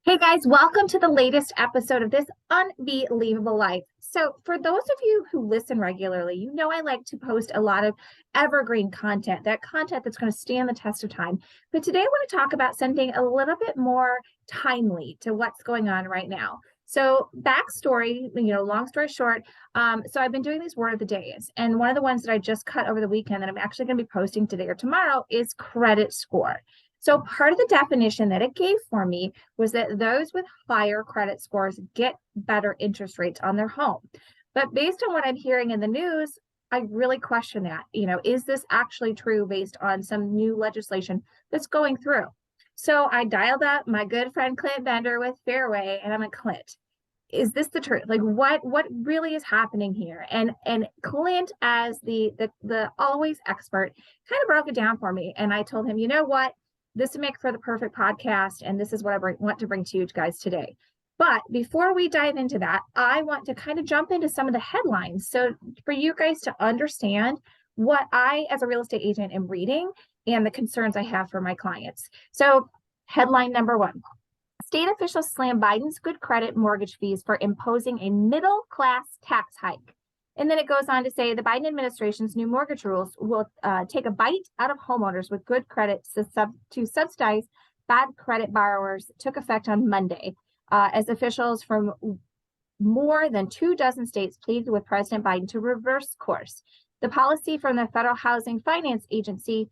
Hey guys, welcome to the latest episode of This Unbelievable Life. So, for those of you who listen regularly, you know I like to post a lot of evergreen content, that content that's going to stand the test of time. But today I want to talk about something a little bit more timely to what's going on right now. So, backstory, long story short, so I've been doing these word of the days, and one of the ones that I just cut over the weekend that I'm actually going to be posting today or tomorrow is credit score. So part of the definition that it gave for me was that those with higher credit scores get better interest rates on their home. But based on what I'm hearing in the news, I really question that. Is this actually true based on some new legislation that's going through? So I dialed up my good friend Clint Bender with Fairwway, and I'm like, Clint, is this the truth? Like what really is happening here? And Clint, as the always expert, kind of broke it down for me. And I told him, you know what? This would make for the perfect podcast, and this is what I want to bring to you guys today. But before we dive into that, I want to kind of jump into some of the headlines. So for you guys to understand what I, as a real estate agent, am reading and the concerns I have for my clients. So headline number one, state officials slam Biden's good credit mortgage fees for imposing a middle-class tax hike. And then it goes on to say the Biden administration's new mortgage rules will take a bite out of homeowners with good credit to subsidize bad credit borrowers. Took effect on Monday as officials from more than 24 states pleaded with President Biden to reverse course. The policy from the Federal Housing Finance Agency,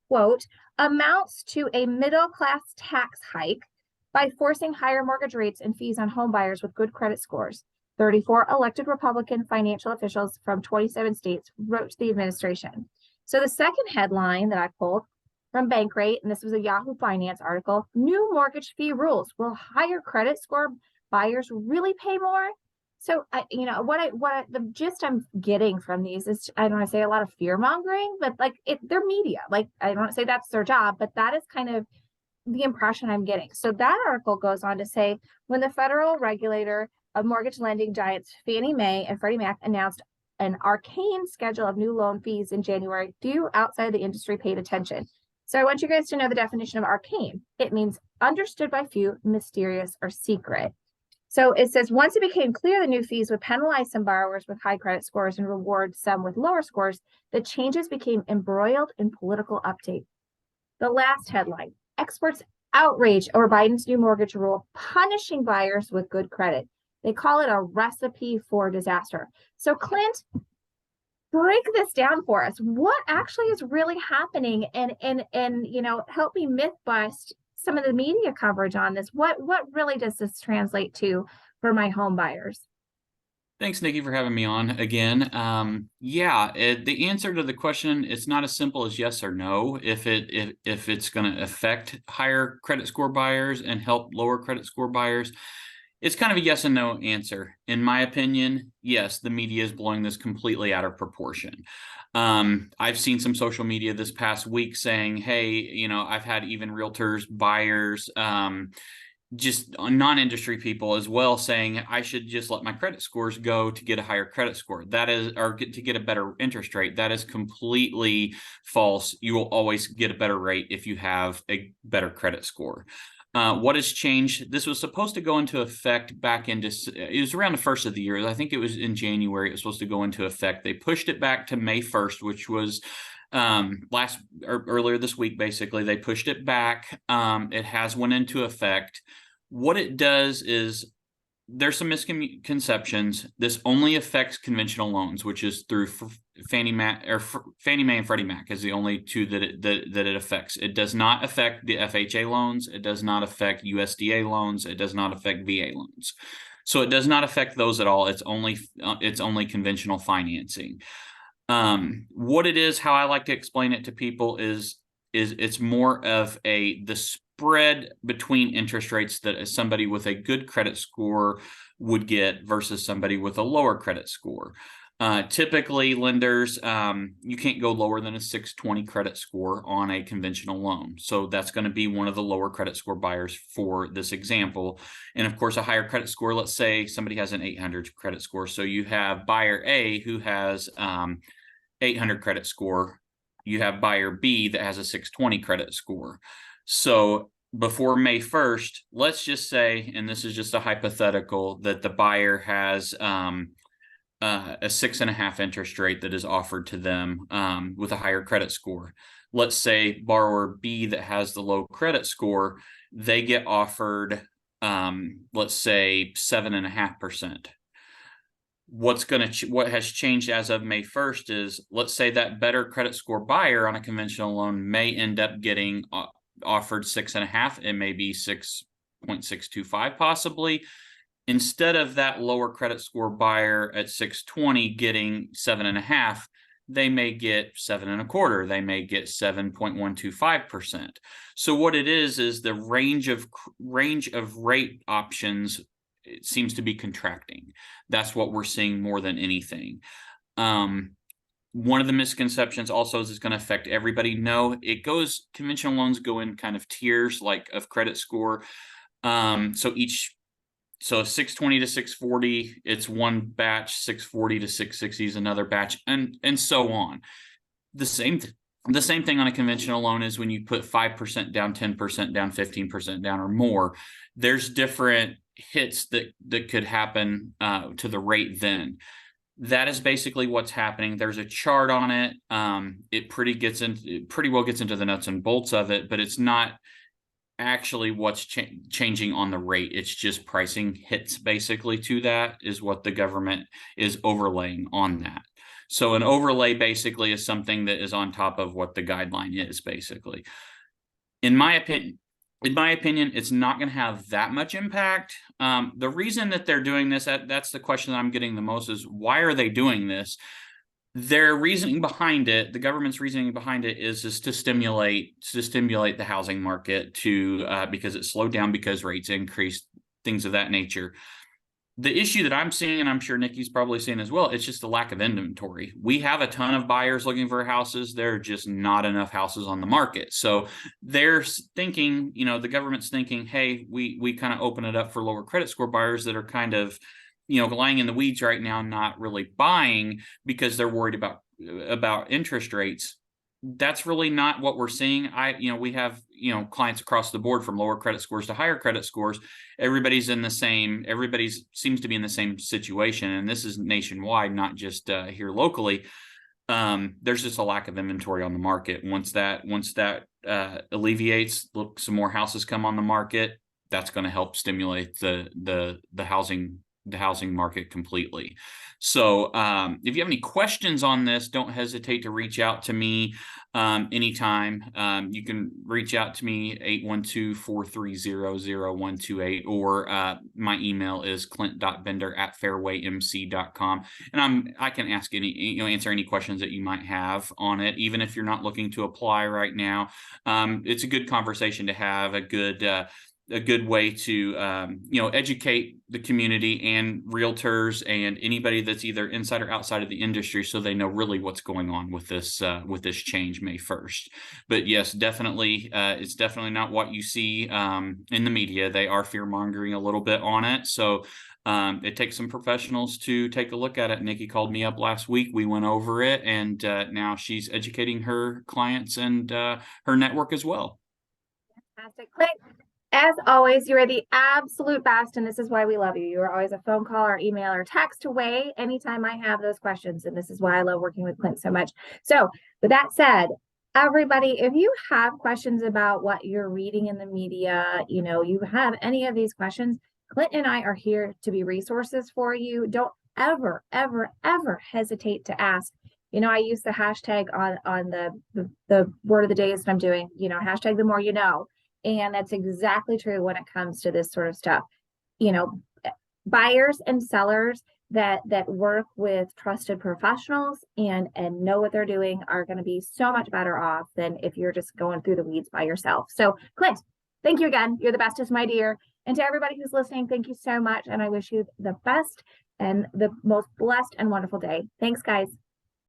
quote, amounts to a middle-class tax hike by forcing higher mortgage rates and fees on home buyers with good credit scores. 34 elected Republican financial officials from 27 states wrote to the administration. So the second headline that I pulled from Bankrate, and this was a Yahoo Finance article, new mortgage fee rules. Will higher credit score buyers really pay more? So the gist I'm getting from these is, I don't want to say a lot of fear mongering, but they're media. Like, I don't want to say that's their job, but that is kind of the impression I'm getting. So that article goes on to say, when the federal regulator of mortgage lending giants Fannie Mae and Freddie Mac announced an arcane schedule of new loan fees in January, few outside the industry paid attention. So I want you guys to know the definition of arcane. It means understood by few, mysterious, or secret. So it says, once it became clear the new fees would penalize some borrowers with high credit scores and reward some with lower scores, the changes became embroiled in political update. The last headline, experts outrage over Biden's new mortgage rule, punishing buyers with good credit. They call it a recipe for disaster. So Clint, break this down for us. What actually is really happening? And help me myth bust some of the media coverage on this. What really does this translate to for my home buyers? Thanks, Nikki, for having me on again. The answer to the question, it's not as simple as yes or no. If it's going to affect higher credit score buyers and help lower credit score buyers, it's kind of a yes and no answer. In my opinion, yes, the media is blowing this completely out of proportion. I've seen some social media this past week saying, hey, I've had even realtors, buyers, just non-industry people as well saying I should just let my credit scores go to get a higher credit score. That is, or to get a better interest rate. That is completely false. You will always get a better rate if you have a better credit score. What has changed? This was supposed to go into effect back into, it was around the first of the year. I think it was in January. It was supposed to go into effect. They pushed it back to May 1st, which was earlier this week. Basically, they pushed it back. It has went into effect. What it does is, there's some misconceptions. This only affects conventional loans, which is through Fannie Mae and Freddie Mac is the only two that it affects. It does not affect the FHA loans. It does not affect USDA loans. It does not affect VA loans. So it does not affect those at all. It's only conventional financing. What it is, how I like to explain it to people is it's more of the spread between interest rates that somebody with a good credit score would get versus somebody with a lower credit score. Typically, lenders, you can't go lower than a 620 credit score on a conventional loan. So that's going to be one of the lower credit score buyers for this example. And of course, a higher credit score, let's say somebody has an 800 credit score. So you have buyer A who has 800 credit score. You have buyer B that has a 620 credit score. So before May 1st, let's just say, and this is just a hypothetical, that the buyer has a 6.5 interest rate that is offered to them with a higher credit score. Let's say borrower B that has the low credit score, they get offered, let's say 7.5%. What has changed as of May 1st is, let's say that better credit score buyer on a conventional loan may end up getting offered 6.5. It may be 6.625 possibly. Instead of that lower credit score buyer at 620 getting 7.5, they may get 7.25. They may get 7.125%. So what it is the range of rate options, it seems to be contracting. That's what we're seeing more than anything. One of the misconceptions also is it's going to affect everybody. No, conventional loans go in kind of tiers like of credit score. So 620 to 640, it's one batch, 640 to 660 is another batch, and so on. The same thing on a conventional loan is when you put 5% down, 10% down, 15% down or more, there's different hits that could happen to the rate then. That is basically what's happening. There's a chart on it. It pretty well gets into the nuts and bolts of it, but it's not actually what's changing on the rate. It's just pricing hits basically to that is what the government is overlaying on that. So an overlay basically is something that is on top of what the guideline is basically. In my opinion, it's not going to have that much impact. The reason that they're doing this, that's the question that I'm getting the most, is why are they doing this? Their reasoning behind it, the government's reasoning behind it is to stimulate the housing market because it slowed down because rates increased, things of that nature. The issue that I'm seeing, and I'm sure Nikki's probably seeing as well, it's just the lack of inventory. We have a ton of buyers looking for houses. There are just not enough houses on the market. So they're thinking, the government's thinking, hey, we kind of open it up for lower credit score buyers that are kind of, lying in the weeds right now, not really buying because they're worried about interest rates. That's really not what we're seeing. We have, clients across the board from lower credit scores to higher credit scores. Everybody seems to be in the same situation. And this is nationwide, not just here locally. There's just a lack of inventory on the market. Once that alleviates, some more houses come on the market. That's going to help stimulate the housing market completely. So if you have any questions on this, don't hesitate to reach out to me anytime. You can reach out to me 812-430-0128, or my email is clint.bender@fairwaymc.com. And I can answer any questions that you might have on it, even if you're not looking to apply right now. It's a good conversation to have, a good way to educate the community and realtors and anybody that's either inside or outside of the industry, so they know really what's going on with this change May 1st. But yes, definitely, it's definitely not what you see in the media. They are fear mongering a little bit on it. So it takes some professionals to take a look at it. Nikki called me up last week. We went over it, and now she's educating her clients and her network as well. Fantastic. Clint, as always, you are the absolute best, and this is why we love you. You are always a phone call or email or text away anytime I have those questions, and this is why I love working with Clint so much. So with that said, everybody, if you have questions about what you're reading in the media, you have any of these questions, Clint and I are here to be resources for you. Don't ever, ever, ever hesitate to ask. I use the hashtag on the word of the day that I'm doing, hashtag the more you know. And that's exactly true when it comes to this sort of stuff. Buyers and sellers that work with trusted professionals and know what they're doing are going to be so much better off than if you're just going through the weeds by yourself. So Clint, thank you again. You're the bestest, my dear. And to everybody who's listening, thank you so much. And I wish you the best and the most blessed and wonderful day. Thanks, guys.